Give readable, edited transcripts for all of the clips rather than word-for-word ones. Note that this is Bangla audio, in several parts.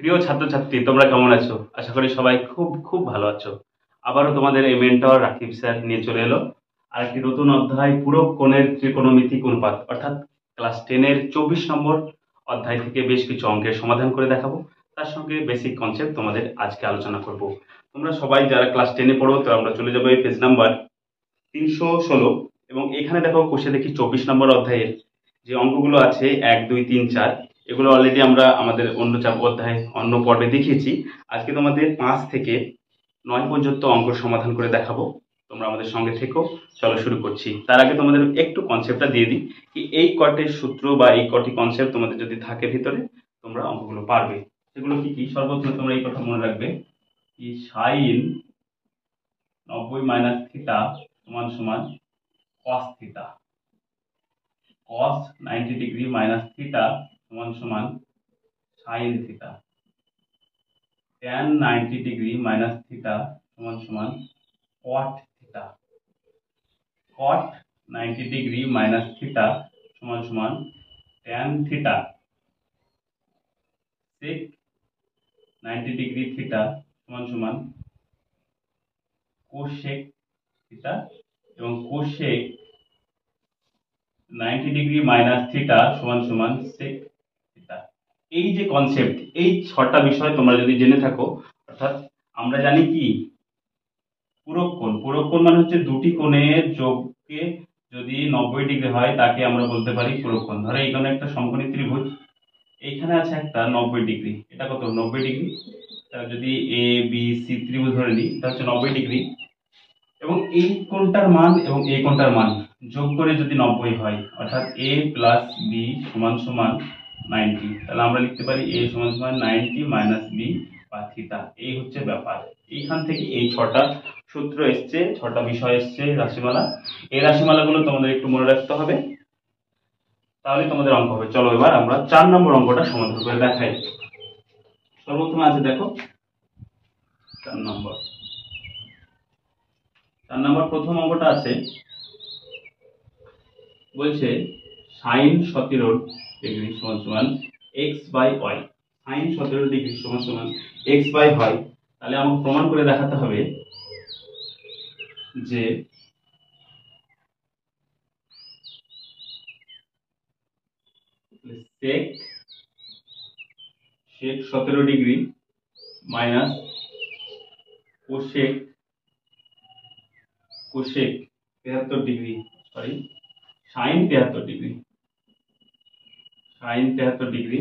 প্রিয় ছাত্রছাত্রী, তোমরা কেমন আছো? আশা করি সবাই খুব খুব ভালো আছো। আবারও তোমাদের এই মেন্টর রাকিব স্যার নিয়ে চলে এলো আর একটি নতুন অধ্যায়, পূরক কোণের ত্রিকোণমিতিক অনুপাত, অর্থাৎ ক্লাস 10-এর 24 নম্বর অধ্যায় থেকে বেশ কিছু অঙ্কের সমাধান করে দেখাবো। তার সঙ্গে বেসিক কনসেপ্ট তোমাদের আজকে আলোচনা করব। তোমরা সবাই যারা ক্লাস 10-এ পড়ো, তো আমরা চলে যাবো এই পেজ নাম্বার 316। এবং এখানে দেখো কোষে দেখি 24 নম্বর অধ্যায়ের যে অঙ্কগুলো আছে 1, 2, 3, 4, এগুলো অলরেডি আমরা আমাদের অন্য অধ্যায় অন্য পর্বে দেখিয়েছি। আজকে তোমাদের 5 থেকে 9 পর্যন্ত অঙ্ক সমাধান করে দেখাবো। তোমরা আমাদের সঙ্গে থেকো। চলো শুরু করছি। তার আগে তোমাদের একটু কনসেপ্টটা দিয়ে দিই কি এই কটি সূত্র বা এই কটি কনসেপ্ট তোমাদের যদি থাকে ভিতরে, তোমরা অঙ্কগুলো পারবে। সেগুলো কি কি? সর্বপ্রথম তোমরা এই কথা মনে রাখবে কি সাইন 90 মাইনাস থিটা সমান সমান cos theta, cos 90 degree minus theta সমান সমান sin theta, tan 90 degree minus theta সমান সমান cot theta, cot 90 degree minus theta সমান সমান tan theta, sec 90 degree theta সমান সমান cosec থিটা, এবং cosec 90 ডিগ্রি মাইনাস থিটা সমান সমান sec থিটা। এই যে কনসেপ্ট, এই 6টা বিষয় তোমরা যদি জেনে থাকো, অর্থাৎ আমরা জানি কি পূরক কোণ। পূরক কোণ মানে হচ্ছে দুটি কোণের যোগকে যদি 90 ডিগ্রি হয় তাকে আমরা বলতে পারি পূরক কোণ। ধরো এইখানে একটা সমকোণী ত্রিভুজ, এইখানে আছে একটা 90 ডিগ্রি, এটা কত 90 ডিগ্রি। তাহলে যদি এ বি সি ত্রিভুজ ধরে নিই, এটা হচ্ছে 90 ডিগ্রি, এবং এই কোণটার মান এবং এই কোণটার মান যোগ করে যদি 90 হয়, অর্থাৎ এ প্লাস বি সমান সমান 90, তাহলে আমরা লিখতে পারি এ সমান সমান 90 মাইনাস বি বা থিটা। এই হচ্ছে ব্যাপার। এইখান থেকে এই 6টা সূত্র এসছে, 6টা বিষয় এসছে রাশিমালা। এই রাশিমালাগুলো তোমাদের একটু মনে রাখতে হবে, তাহলে তোমাদের অঙ্ক হবে। চলো এবার আমরা 4 নম্বর অঙ্কটা সমাধান করে দেখাই। সর্বপ্রথমে আছে দেখো 4 নম্বর। 4 নম্বর প্রথম অঙ্কটা আছে, বলছে sin 17 ডিগ্রি সমান সমান x by y। sin 17 degree সমান সমান x বাই y। তাহলে আমাকে প্রমাণ করে দেখাতে হবে যে sec 17 degree minus cosec 73 degree, sorry sin 73 degree, sin 73 degree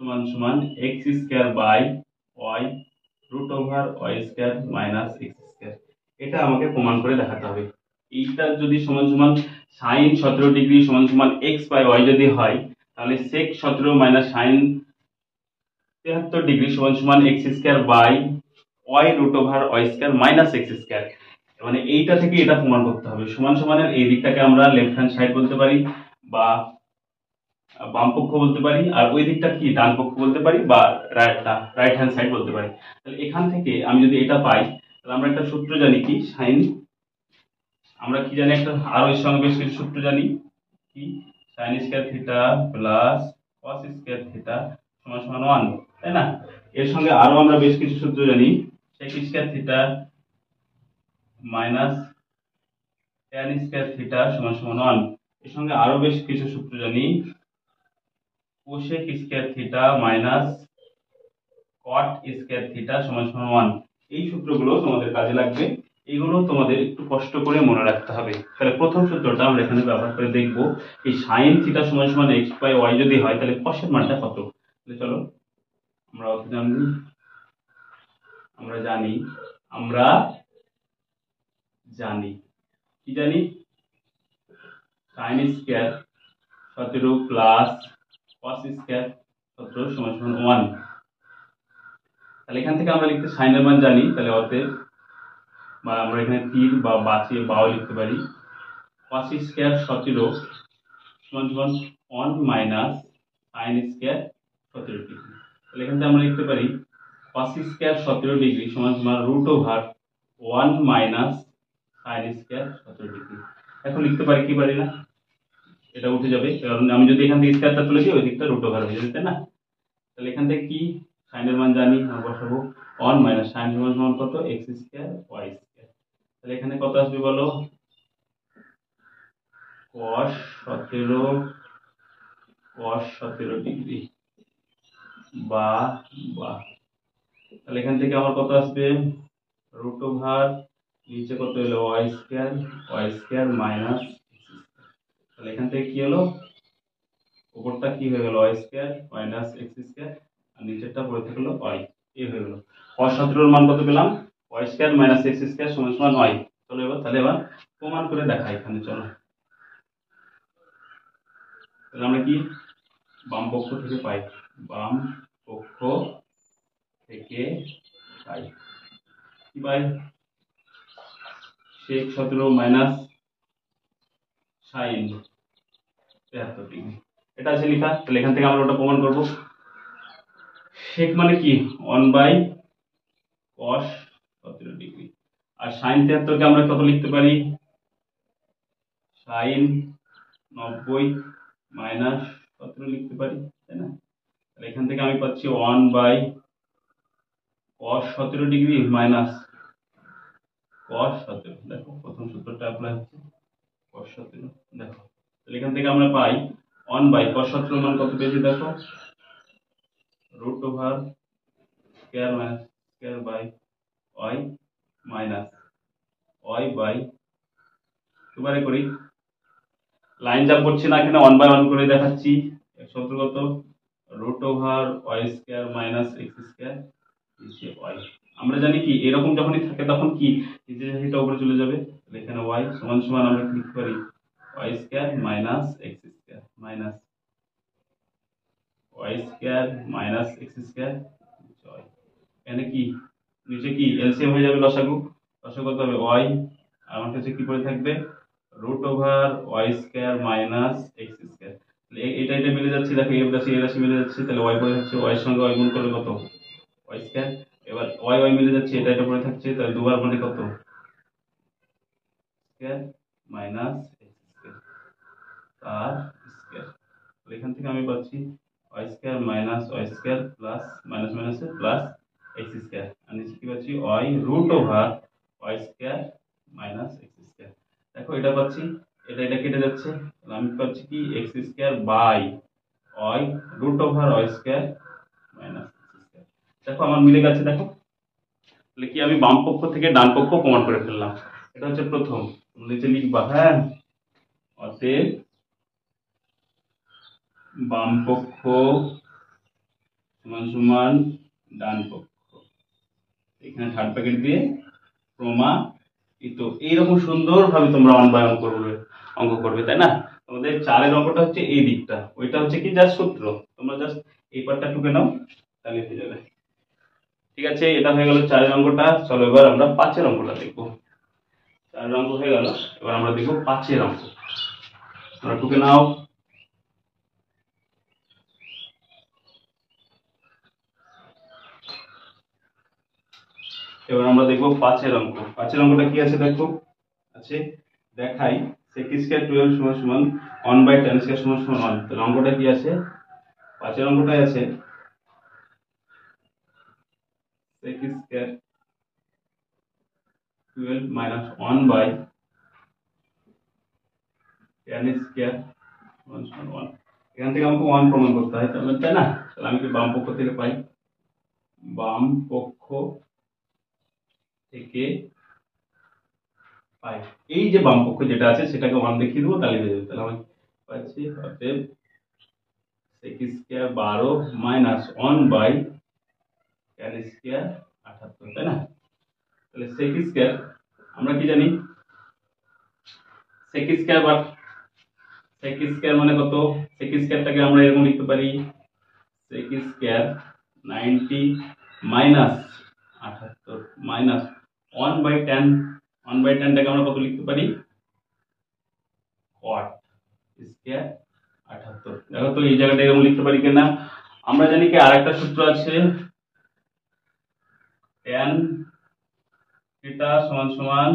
সমান সমান x square by y root over y square minus x square. এটা আমাকে প্রমাণ করে দেখাতে হবে। এইটা যদি সমান সমান sin 17 ডিগ্রি সমান সমান x বাই y যদি হয়, তাহলে sec 17 মাইনাস sin 73 ডিগ্রি সমান সমান x square by y root over y square minus x square. মানে এইটা থেকে এটা প্রমাণ করতে হবে। সমান সমানের এই দিকটাকে আমরা লেফট হ্যান্ড সাইড বলতে পারি বা বাম পক্ষ বলতে পারি, আর ওই দিকটা কি ডান পক্ষ বলতে পারি বা রাইট হ্যান্ড সাইড বলতে পারি। তাহলে এখান থেকে আমি যদি এটা পাই, তাহলে আমরা একটা সূত্র জানি কি সাইন, আমরা কি জানি একটা, আরো এর সঙ্গে বেশ কিছু সূত্র জানি কি sine square theta plus cos square theta সমান সমান 1, তাই না? এর সঙ্গে আরো আমরা বেশ কিছু সূত্র জানি, sec square theta minus tan square theta সমান সমান 1। এর সঙ্গে আরো বেশ কিছু সূত্র জানি, cosec square theta minus cot square theta সমান সমান 1। এই সূত্রগুলো তোমাদের কাজে লাগবে, এইগুলো তোমাদের একটু কষ্ট করে মনে রাখতে হবে। তাহলে প্রথম সূত্রটা আমরা এখানে ব্যবহার করে দেখব, এই sin থিটা সমান সমান x বাই y যদি হয়, তাহলে cos এর মানটা কত। তাহলে চলো আমরা আমরা জানি আমরা জানি কি জানি sin square 17 plus cos square 17 সমান সমান 1। তাহলে এখান থেকে আমরা লিখতে sin এর মান জানি, তাহলে অতএব বা আমরা এখানে তীর বা বাঁচিয়ে বাও লিখতে পারি cos স্কয়ার 17 সমান সমান 1 মাইনাস sin স্কয়ার 17 ডিগ্রি। তাহলে এখান থেকে আমরা লিখতে পারি cos স্কয়ার 17 ডিগ্রি সমান সমান root over 1 minus sin square 17 degree. এখন লিখতে পারি কি পারি না, এটা উঠে যাবে, কারণ আমি যদি এখান থেকে স্কয়ারটা তুলে দিই ওই দিকটা রুট ওভার হয়ে যাবে, তাই না? তাহলে এখান থেকে কি সাইনের মান জানি, আমরা বসাবো 1 মাইনাস সাইন সমান সমান কত x স্কয়ার y স্কয়ার। তাহলে এখানে কত আসবে বলো, cos 17 ডিগ্রি বা বা তাহলে এখান থেকে আমার কত আসবে, রুট ওভার নিচে কত হলো y square minus x square. তাহলে এখান থেকে কি হলো, উপরটা কি হয়ে গেল y square minus x square, আর নিচেরটা পড়ে থাকলো y, এই হয়ে গেল। cos 17 এর মান কত পেলাম, y square minus x square সমান সমান y। চলো এবার প্রমাণ করে দেখাই এখানে, চলো। তাহলে আমরা কি বাম পক্ষ থেকে পাই, বাম পক্ষ থেকে পাই কি পাই, sec 17 মাইনাস সাইন 73 ডিগ্রি, এটা আছে লেখা। তাহলে এখান থেকে আমরা ওটা প্রমাণ করব। sec মানে কি 1 বাই cos 17 ডিগ্রি, আর sin 73 কে আমরা কত লিখতে পারি, sin 90 মাইনাস 17 লিখতে পারি, তাই না? তাহলে এখান থেকে আমি পাচ্ছি 1 by cos 17 degree minus cos 17, দেখো প্রথম সূত্রটা অ্যাপ্লাই হচ্ছে cos 17, দেখো। তাহলে এখান থেকে আমরা পাই 1 বাই cos 17 মান কত পেয়েছি, দেখো root over square minus square by y minus y by, দুবারে করি, লাইন যা করছি না এখানে 1 বাই 1 করে দেখাচ্ছি, সূত্র কত root over y square minus x square নিচে y। আমরা জানি কি এরকম যখনই থাকে তখন কি নিচে সেটা উপরে চলে যাবে, তাহলে এখানে y সমান সমান আমরা কি লিখতে পারি, y square minus x square minus y square minus x square নিচে y। এখানে কি নিচে কি এলসিএম হয়ে যাবে, লসাগু কত হবে y, আর আমার কাছে কি পড়ে থাকবে root over y square minus x square. তাহলে এটা মিলে যাচ্ছে, দেখো এই রাশি মিলে যাচ্ছে, তাহলে y পড়ে থাকছে, y এর সঙ্গে y গুণ করলে কত y স্কয়ার। এবার y মিলে যাচ্ছে, এটা পড়ে থাকছে, তাহলে দুবার মানে কত স্কয়ার মাইনাস x স্কয়ার তার স্কয়ার। তাহলে এখান থেকে আমি পাচ্ছি y square minus y square plus minus মাইনাসে প্লাস x স্কয়ার, আর নিচে কি পাচ্ছি y root over y square minus x square. দেখো এটা পাচ্ছি, এটা কেটে যাচ্ছে, তাহলে আমি পাচ্ছি কি x square by y root over y square minus x square. দেখো আমার মিলে গেছে, দেখো। তাহলে কি আমি বাম পক্ষ থেকে ডান পক্ষ প্রমাণ করে ফেললাম, এটা হচ্ছে প্রথম। নিচে লিখবা, হ্যাঁ, অতএব বাম পক্ষ সমান সমান ডান পক্ষ, এখানে থার্ড প্যাকেট দিয়ে প্রমাণিত। এইরকম সুন্দরভাবে তোমরা 1 বাই 1 অঙ্ক করবে, তাই না? তোমাদের 4 অঙ্কটা হচ্ছে এই দিকটা, ওইটা হচ্ছে কি জাস্ট সূত্র, তোমরা জাস্ট এই পার্টটা টুকে নাও, তাহলে হয়ে যাবে। ঠিক আছে, এটা হয়ে গেল 4 অঙ্কটা। চলো এবার আমরা 5 অঙ্কটা দেখবো। 4 অঙ্ক হয়ে গেল, এবার আমরা দেখবো 5 অঙ্ক। তোমরা টুকে নাও। এবার আমরা দেখবো 5 অঙ্ক। 5 অঙ্কটা কি আছে দেখো, আছে দেখাই sec স্কয়ার 12 সমান সমান 1 বাই tan স্কয়ার সমান সমান 1। তাহলে অঙ্কটা কি আছে, 5 অঙ্কটাই আছে sec square 12 minus 1 by tan square সমান সমান 1। এখান থেকে আমাকে 1 প্রমাণ করতে হয়, তাই না? তাহলে আমি কি বাম পক্ষ থেকে পাই, বাম পক্ষ থেকে পাই, এই যে বাম পক্ষ যেটা আছে সেটাকে 1 দেখিয়ে দেবো, তাহলে হয়ে যাবে। তাহলে আমি পাচ্ছি অতএব sec square 12 minus 1 by tan square 78, তাই না? তাহলে sec স্কয়ার আমরা কি জানি, sec স্কয়ার মানে কত, sec স্কয়ারটাকে আমরা এরকম লিখতে পারি sec square 90 minus 78 minus 1 by tan, 1 by tan টাকে আমরা কত লিখতে পারি cot স্কয়ার 78। দেখো তো এই জায়গাটা এরকম লিখতে পারি কিনা, আমরা জানি কি আরেকটা সূত্র আছে tan থিটা সমান সমান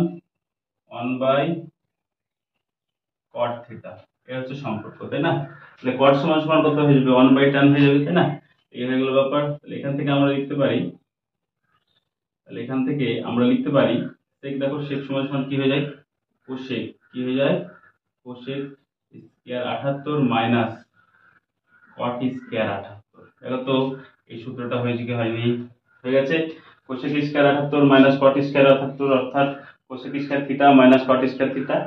1 বাই cot থিটা, এটা হচ্ছে সম্পর্ক, তাই না? তাহলে cot সমান সমান কত হয়ে যাবে 1 বাই tan হয়ে যাবে, তাই না? এই হয়ে গেল ব্যাপার। তাহলে এখান থেকে আমরা লিখতে পারি, দেখো sec সমান সমান কি হয়ে যায়, cosec কি হয়ে যায়, cosec square 78 minus cot square 78। দেখো তো এই সূত্রটা হয়েছে কি হয়নি, হয়ে গেছে। cosec square 78 minus cot square 78 অর্থাৎ cosec square theta minus cot square theta.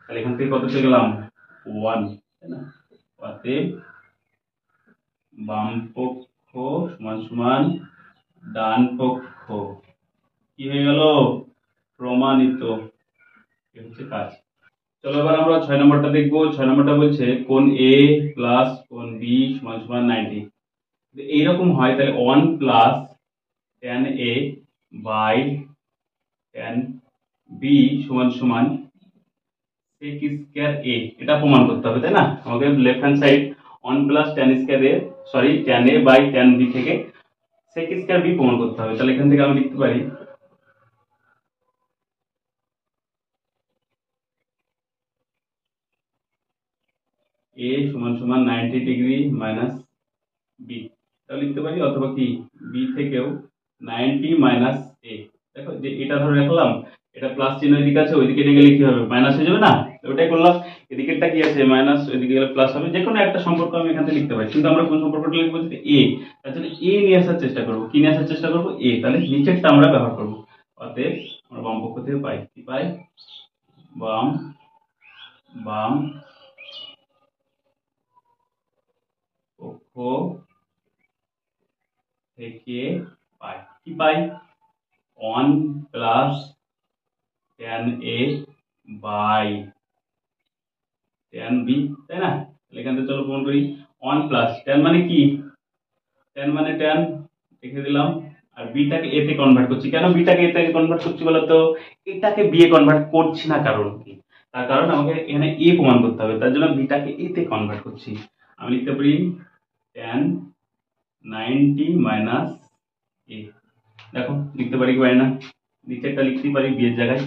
তাহলে এখান থেকে কত পেয়ে গেলাম 1, তাই না। অতএব বাম পক্ষ সমান সমান ডান পক্ষ কি হয়ে গেল, প্রমাণিত। এই হচ্ছে কাজ। চলো এবার আমরা 6 নম্বরটা দেখবো। 6 নম্বরটা বলছে কোণ এ প্লাস কোণ বি সমান সমান 90। যদি এইরকম হয় তাহলে 1 plus tan a by tan b সমান সমান sec স্কয়ার a, এটা প্রমাণ করতে হবে, তাই না। আমাকে left hand side 1 plus tan square a, sorry tan a by tan b থেকে sec স্কয়ার b প্রমাণ করতে হবে। তাহলে এখান থেকে আমি লিখতে পারি a সমান সমান 90 ডিগ্রি মাইনাস b, তাহলে লিখতে পারি, অথবা কি b থেকেও 90 মাইনাস a। দেখো যে এটা ধরে রাখলাম, এটা প্লাস চিহ্ন এদিকে আছে, ওইদিকে নিয়ে গেলে কি হবে, মাইনাস হয়ে যাবে না। ওটাই করলাম, এদিকেরটা কি আছে মাইনাস, ওইদিকে গেলে প্লাস হবে। যে কোনো একটা সম্পর্ক আমি এখান থেকে লিখতে পারি, কিন্তু আমরা কোন সম্পর্কটা লিখবো, যদি a, তার জন্য a নিয়ে আসার চেষ্টা করব। কি নিয়ে আসার চেষ্টা করব, a। তাহলে নিচেরটা আমরা ব্যবহার করব। অতএব আমরা বাম পক্ষ থেকে পাই কি পাই, বাম বাম পক্ষ থেকে পাই কি পাই, 1 plus tan a by tan b, তাই না। তাহলে এখান থেকে চলো প্রমাণ করি। 1 প্লাস tan মানে কি, tan মানে tan লিখে দিলাম, আর b টাকে a তে কনভার্ট করছি। কেন b টাকে a তে কনভার্ট করছি বলো তো, এটাকে b এ কনভার্ট করছি না, কারণ কি, তার কারণ আমাকে এখানে a প্রমাণ করতে হবে, তার জন্য b টাকে a তে কনভার্ট করছি। আমি লিখতে পারি tan 90 মাইনাস a। দেখো লিখতে পারি কি পারি না, নিচেরটা লিখতে পারি b এর জায়গায়।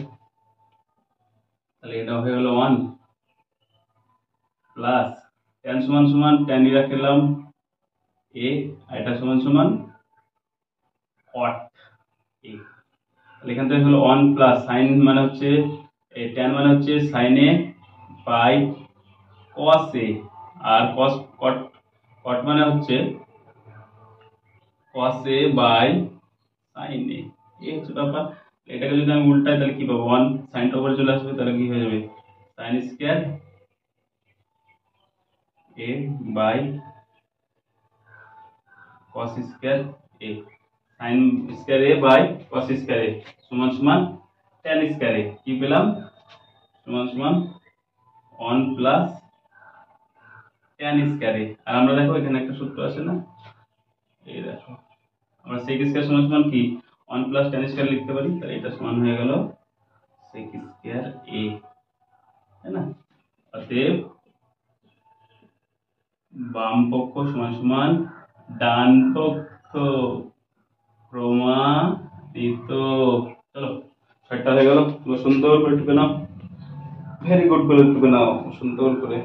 তাহলে এটা হয়ে গেল 1 প্লাস tan সমান সমান tan ই রাখলাম a, আর এটা সমান সমান cot a। তাহলে এখান থেকে হলো 1 প্লাস sin মানে হচ্ছে tan মানে হচ্ছে sin a by cos a, আর cos cot cot মানে হচ্ছে cos a by sin a। এই হচ্ছে ব্যাপার। এটাকে যদি আমি উল্টাই তাহলে কি পাবো, 1 sin টা উপরে চলে আসবে, তাহলে কি হয়ে যাবে sin square a by cos square a, sin square a by cos square a সমান সমান tan স্কয়ার a। কি পেলাম, সমান সমান 1 প্লাস tan স্কয়ার a। আর আমরা দেখো এখানে একটা সূত্র আছে না, এই দেখো আমরা sec স্কয়ার সমান সমান কি 1 প্লাস tan স্কয়ার লিখতে পারি। তাহলে এটা সমান হয়ে গেল sec স্কয়ার a, তাই না। অতএব বাম পক্ষ সমান সমান ডান পক্ষ, প্রমাণিত। চলো 6টা হয়ে গেল, তোমরা সুন্দর করে টুকে নাও, ভেরি গুড করে টুকে নাও সুন্দর করে।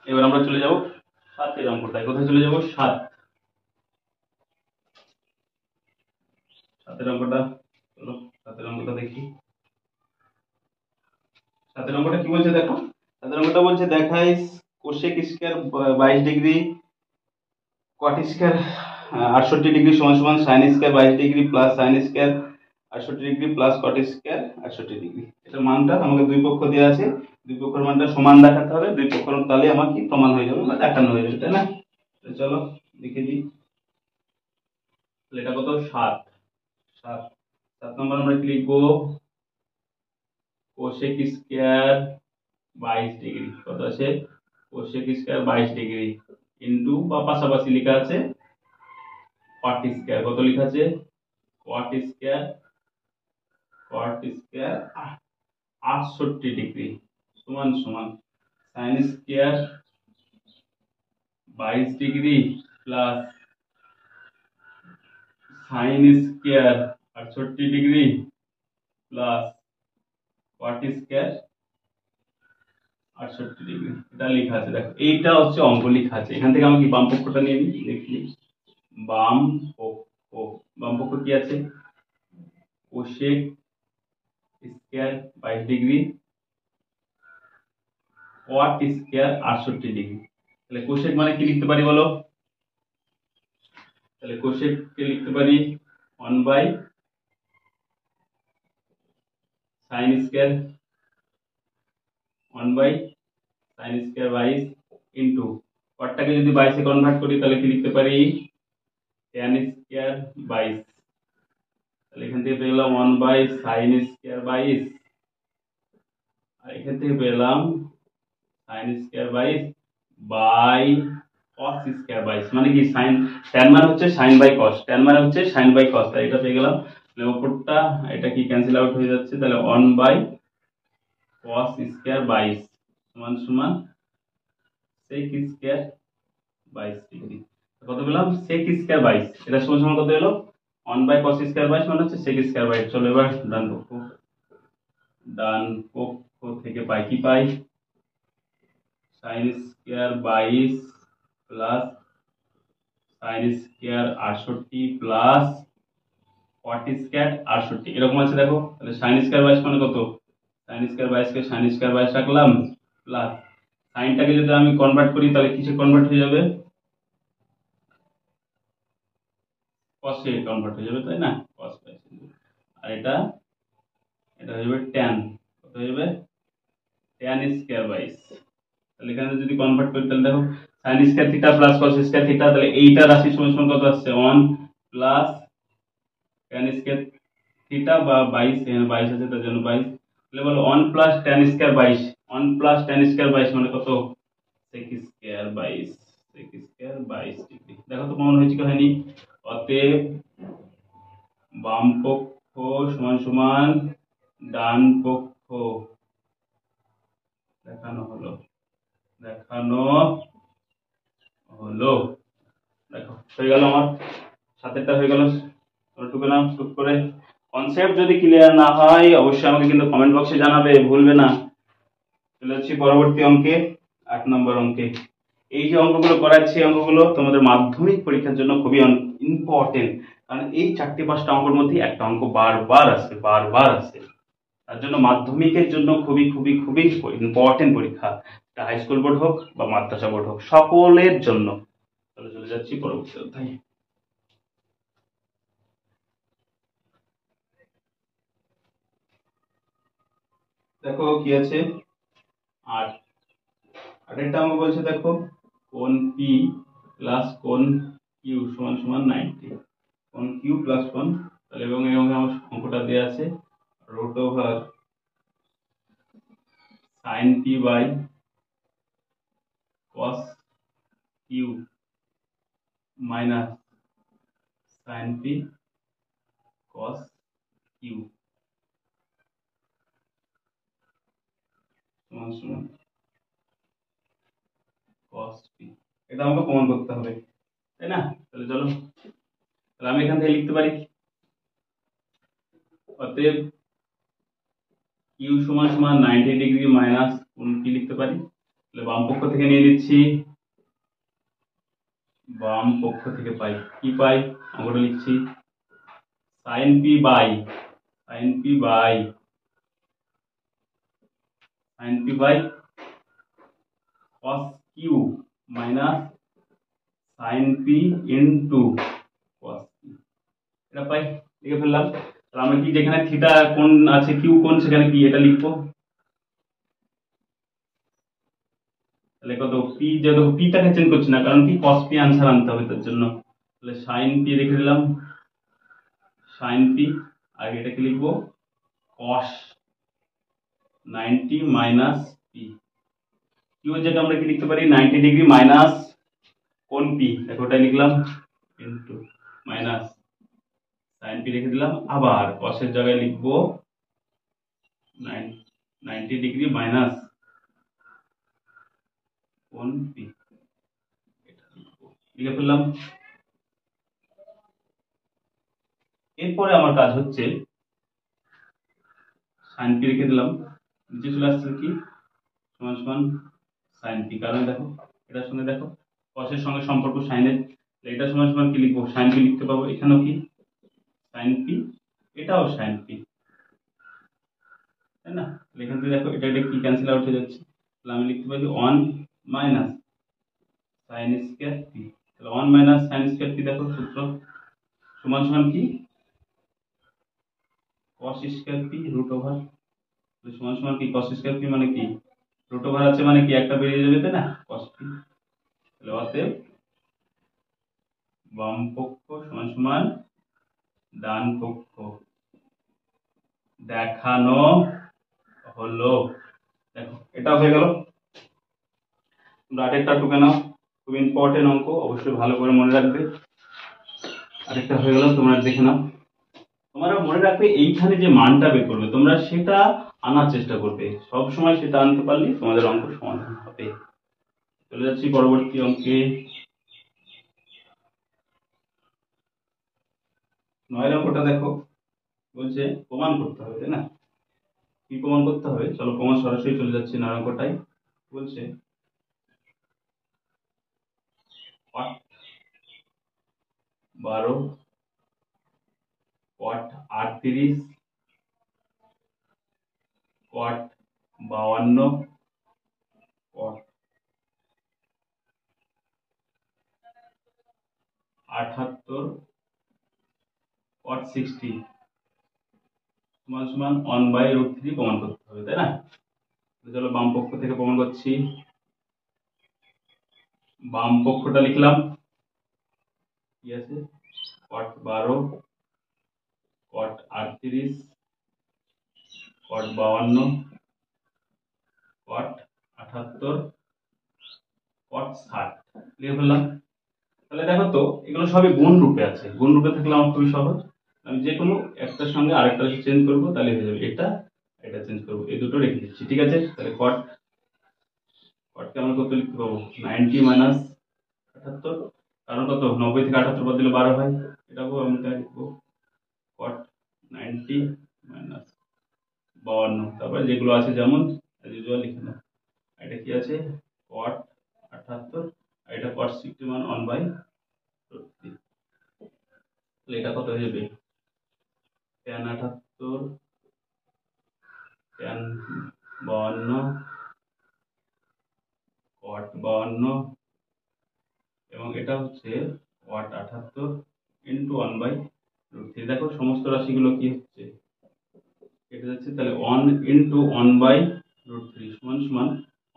এবার আমরা চলে যাব 7 অঙ্কটায়। কোথায় চলে যাব, 7 অঙ্কটা। চলো 7 অঙ্কটা দেখি। 7 অঙ্কটা কি বলছে দেখো, 7 অঙ্কটা বলছে দেখাই কোসেক স্কয়ার 22 ডিগ্রি, কট স্কয়ার 68 ডিগ্রি সমান সমান sine square 22 degree plus sine square 68 degree plus cot square 68 degree. এটার মানটা আমাকে দুই পক্ষ দেওয়া আছে, দুই পক্ষের মানটা সমান দেখাতে হবে, দুই পক্ষের তাহলে আমার কি প্রমাণ হয়ে যাবে বা দেখানো হয়ে যাবে, তাই না। চলো লিখে দিই। তাহলে এটা কত, 7। 7 7 নম্বর আমরা কি লিখবো, কোসেক স্কয়ার 22 ডিগ্রি, কত আছে কোসেক স্কয়ার 22 ডিগ্রি ইনটু বা পাশাপাশি লেখা আছে কট স্কয়ার, কত লেখা আছে কট স্কয়ার 68 ডিগ্রি সমান সমান sine square 22 degree plus sine square 68 degree plus cot square 68 degree এটা লেখা আছে। দেখো এইটা হচ্ছে অঙ্ক লেখা আছে, এখান থেকে আমি কি বাম পক্ষটা নিয়ে নিই, দেখি বাম পক্ষ। বাম পক্ষ কি আছে, কোশেক স্কয়ার 22 ডিগ্রি, কট স্কয়ার 68 ডিগ্রি। তাহলে কোশেক মানে কি লিখতে পারি বলো, তাহলে কোশেক কে লিখতে পারি 1/sin square 1/sin square 22 into কটটাকে যদি 22 এ কনভার্ট করি তাহলে কি লিখতে পারি tan স্কয়ার 22। তাহলে এখান থেকে পেলাম 1/sin স্কয়ার 22, আর এখান থেকে পেলাম sin square 22 by cos square 22। মানে কি sin, tan মানে হচ্ছে sin বাই cos, tan মানে হচ্ছে sin বাই cos, তাই এটা পেয়ে গেলাম। তাহলে উপরটা এটা কি ক্যান্সেল আউট হয়ে যাচ্ছে, তাহলে 1/cos স্কয়ার 22 সমান সমান sec স্কয়ার 22 ডিগ্রি। কত পেলাম sec স্কয়ার 22, এটা সমান সমান কত হলো 1/cos স্কয়ার 22 মানে হচ্ছে sec স্কয়ার 22। চলো এবার ডান পক্ষ থেকে পাই কি পাই sin square 22 plus sin square 68 plus cot square 68 এরকম আছে দেখো। তাহলে sin স্কয়ার 22 মানে কত, sin স্কয়ার 22 কে sin স্কয়ার 22 রাখলাম, প্লাস সাইনটাকে যদি আমি কনভার্ট করি তাহলে কিসে কনভার্ট হয়ে যাবে, cos এ কনভার্ট হয়ে যাবে, তাই না, cos 22। আর এটা এটা হয়ে যাবে tan, কত হয়ে যাবে tan স্কয়ার 22। তাহলে এখানে যদি কনভার্ট করি তাহলে দেখো sin square theta plus cos square theta, তাহলে এইটা রাশি সমান সমান কত আসছে 1 প্লাস tan স্কয়ার থিটা বা 22, এখানে 22 আছে তার জন্য 22। তাহলে বলো 1 plus tan square 22, 1 plus tan square 22 মানে কত sec square 22, sec square 22 degree. দেখো তো প্রমাণ হয়েছে কি হয়নি। অতএব বাম পক্ষ সমান সমান ডান পক্ষ দেখানো হলো, দেখানো হলো। দেখো হয়ে গেল, আমার সাতেরটা হয়ে গেল। ওটুকু না টুক করে। কনসেপ্ট যদি ক্লিয়ার না হয় অবশ্যই আমাকে কিন্তু কমেন্ট বক্সে জানাবে, ভুলবে না। চলে যাচ্ছি পরবর্তী অঙ্কে, 8 নম্বর অঙ্কে। এই যে অঙ্কগুলো করাচ্ছি, অঙ্কগুলো তোমাদের মাধ্যমিক পরীক্ষার জন্য খুবই ইম্পর্টেন্ট, কারণ এই 4-5টা অঙ্কের মধ্যে একটা অঙ্ক বারবার আসে, বারবার আসে। তার জন্য মাধ্যমিকের জন্য খুবই খুবই খুবই ইম্পর্টেন্ট পরীক্ষা, হাই স্কুল বোর্ড হোক বা মাদ্রাসা বোর্ড হোক, সকলের জন্য। তাহলে চলে যাচ্ছি পরবর্তী অধ্যায়। দেখো কি আছে, 8, 8এরটা অঙ্ক বলছে দেখো কোণ পি প্লাস কোণ কিউ সমান সমান 90, কোণ কিউ প্লাস কোণ, তাহলে এবং এই অঙ্কে আমার অঙ্কটা দেওয়া আছে root over sine P by cos Q minus sine P cos Q সমান সমান কস পি। এটা আমাকে প্রমাণ করতে হবে, তাই না। তাহলে চলো, তাহলে আমি এখান থেকে লিখতে পারি অতএব কিউ সমান সমান 90 ডিগ্রি মাইনাস কোণ পি লিখতে পারি। তাহলে বাম পক্ষ থেকে নিয়ে নিচ্ছি, বাম পক্ষ থেকে পাই কি পাই, অঙ্কটা লিখছি sine P by sine P by sine P by cos Q minus sine P into cos Q, এটা পাই, লিখে ফেললাম। তাহলে আমরা কি যেখানে থিটা কোণ আছে কিউ কোণ সেখানে কি এটা লিখবো, তাহলে কত পি, যেহেতু পিটাকে চেঞ্জ করছি না কারণ কি cos পি आंसर আনতে হবে তার জন্য। তাহলে sin পি রেখে দিলাম, sin পি, আর এটাকে লিখবো cos 90 মাইনাস পি। কিউ এর জায়গায় আমরা কি লিখতে পারি 90 ডিগ্রি মাইনাস কোণ পি, দেখো ওটা লিখলাম ইনটু মাইনাস sin পি রেখে দিলাম, আবার cos এর জায়গায় লিখবো 90 ডিগ্রি মাইনাস কোণ পি, এটা লিখে ফেললাম। এরপরে আমার কাজ হচ্ছে sin পি রেখে দিলাম, নিচে চলে আসছে কি সমান সমান সাইন পি, কারণ দেখো এটার সঙ্গে দেখো কসের সঙ্গে সম্পর্ক সাইনের, এটা সমান সমান কি লিখবো, সাইন পি লিখতে পাবো, এখানেও কি সাইন পি, এটাও সাইন পি, তাই না? এখান থেকে দেখো এটা কি ক্যান্সেল আউট হয়ে যাচ্ছে, তাহলে আমি লিখতে পারি 1 মাইনাস সাইন স্কয়ার পি। তাহলে 1 মাইনাস সাইন স্কয়ার পি দেখো সূত্র সমান সমান কি cos square P root over, সমান সমান কি cos স্কয়ার পি মানে কি রুট ওভার আছে মানে কি একটা বেরিয়ে যাবে, তাই না, cos পি। তাহলে অতএব বাম পক্ষ সমান সমান ডান পক্ষ দেখানো হলো। দেখো এটা হয়ে গেল। তোমরা আরেকটা টুকে নাও, খুব ইম্পর্টেন্ট অঙ্ক, অবশ্যই ভালো করে মনে রাখবে। আরেকটা হয়ে গেল, তোমরা দেখে নাও। তোমরা মনে রাখবে এইখানে যে মানটা বের করবে তোমরা সেটা আনার চেষ্টা করবে, সব সময় সেটা আনতে পারলে তোমাদের অঙ্ক সমাধান হবে। চলে যাচ্ছি পরবর্তী অঙ্কে। 9 অঙ্কটা দেখো, বলছে প্রমাণ করতে হবে, তাই না? কি প্রমাণ করতে হবে, চলো প্রমাণ সরাসরি চলে যাচ্ছি 9 অঙ্কটাই। বলছে cot 12 cot 38 cot 52 cot 78 cot 60 সমান সমান 1/√3 প্রমাণ করতে হবে, তাই না? চলো বাম পক্ষ থেকে প্রমাণ করছি। বাম পক্ষটা লিখলাম, কি আছে cot 12 cot 38 cot 52 cot 78 cot 60 লিখে ফেললাম। তাহলে দেখো তো এগুলো সবই গুণ রূপে আছে, গুণ রূপে থাকলে আমার খুবই সহজ, আমি যে কোনো একটার সঙ্গে আরেকটা চেঞ্জ করবো তাহলে হয়ে যাবে, এটা এটা চেঞ্জ করবো, এই দুটো রেখে দিচ্ছি, ঠিক আছে? তাহলে cot কে আমরা কত লিখতে পাবো, 90 মাইনাস 78, কারণ কত 90 থেকে 78 বাদ দিলে 12 হয়, এটাকেও আমি তাই লিখবো cot 90 মাইনাস 52, তারপরে যেগুলো আছে যেমন লিখে নাও। এটা কি আছে cot 78, আর এটা cot 60 মান 1/√3, তাহলে এটা কত হয়ে যাবে tan 78 tan 52 cot 52 এবং এটা হচ্ছে cot 78 ইন্টু 1/√3। দেখো সমস্ত রাশিগুলো কি হচ্ছে কেটে যাচ্ছে, তাহলে 1 ইন্টু 1/√3 সমান সমান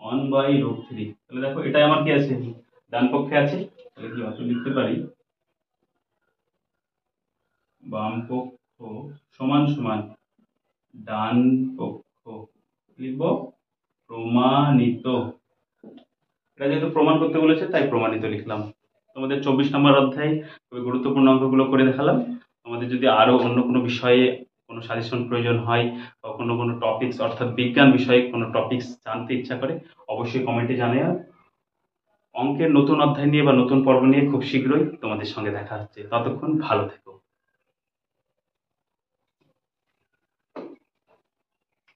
1/√3। তাহলে দেখো এটা আমার কি আছে, ডান পক্ষে আছে, তাহলে কি অত লিখতে পারি বাম পক্ষ সমান সমান ডান পক্ষ, লিখবো প্রমাণিত। এটা যেহেতু প্রমাণ করতে বলেছে তাই প্রমাণিত লিখলাম। তোমাদের 24 নম্বর অধ্যায় খুবই গুরুত্বপূর্ণ অঙ্কগুলো করে দেখালাম। তোমাদের যদি আরো অন্য কোনো বিষয়ে কোনো সাজেশন প্রয়োজন হয় বা কোনো টপিকস অর্থাৎ বিজ্ঞান বিষয়ে কোনো টপিকস জানতে ইচ্ছা করে অবশ্যই কমেন্টে জানিও। অঙ্কের নতুন অধ্যায় নিয়ে বা নতুন পর্ব নিয়ে খুব শীঘ্রই তোমাদের সঙ্গে দেখা হচ্ছে, ততক্ষণ ভালো থেকো।